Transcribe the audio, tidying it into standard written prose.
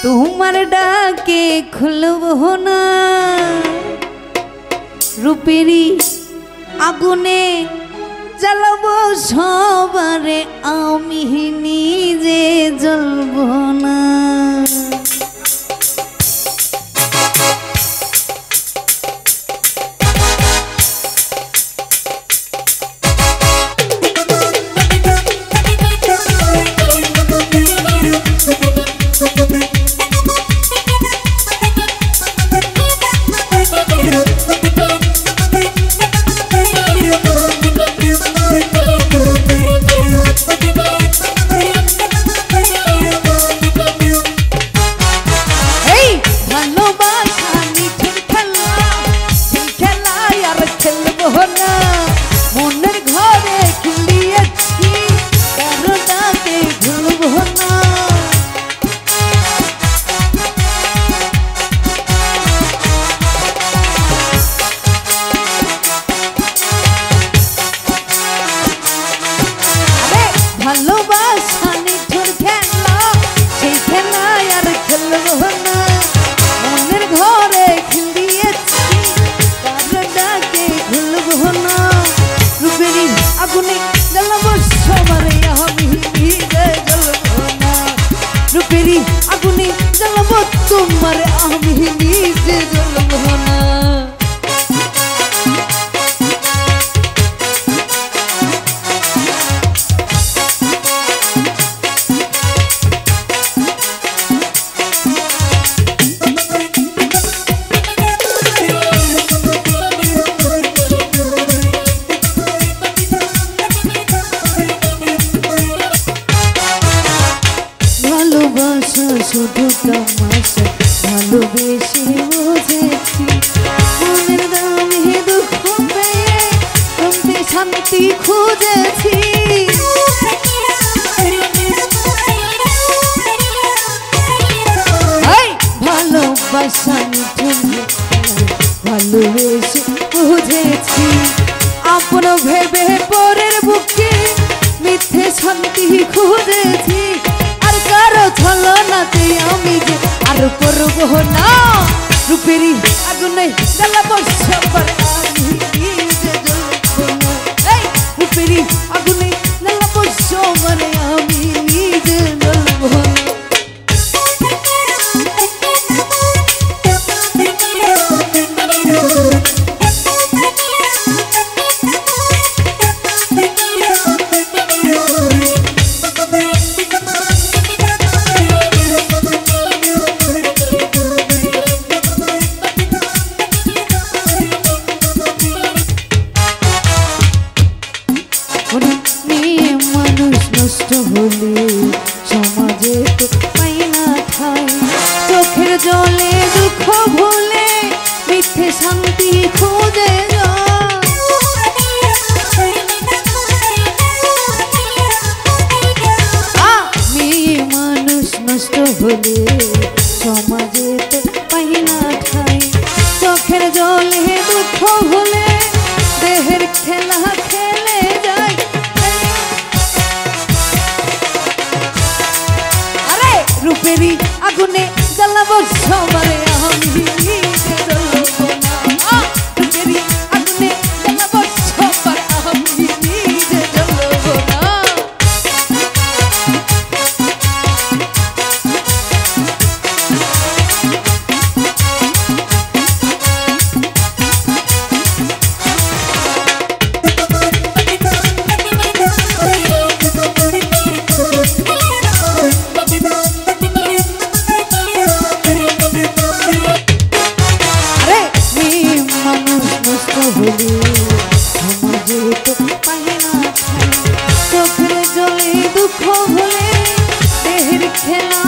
তোমার ডাকে খুলব না রূপেরই আগুনে জ্বালাবো সবারে আমি নিজে জ্বলব না। আগুনে জ্বালাবো তোমার আমি নিজে জ্বলব না। ভালোবাসা শুধু তামাশা ভালোবেসে বুঝেছি মনের দামে দুঃখ পেয়ে কমতে শান্তি খুঁজেছি। ভালোবাসা ভালোবেসে বুঝেছি আপন ভেবে পরের বুকে মিথ্যে শান্তি খুঁজেছি। কারো ছলনাতে আমি যে আর করব না রূপেরই আগুনে জ্বালাবো সবার আমি নিজে জ্বলব না। রূপেরই আগুনে জ্বালাবো সবার আমি নিজে জ্বলব না। হলে সমাজে তো পাই না ঠাই চোখের জলে দুঃখ ভুলে মিথ্যে শান্তি খুঁজে মেয়ে মানুষ নষ্ট হলে সমাজে তো পাই না ঠাই চোখের জলে দুঃখ ভুলে দেহের খেলা খেলে যায়। রূপেরই আগুনে জ্বালাবো সবারে আমি নিজে জ্বলব না। রূপেরই আগুনে জ্বালাবো সবার আমি নিজে জ্বলব না। সমাজে তো পাই না চোখের জলে দুঃখ ভুলে দেহের খেলা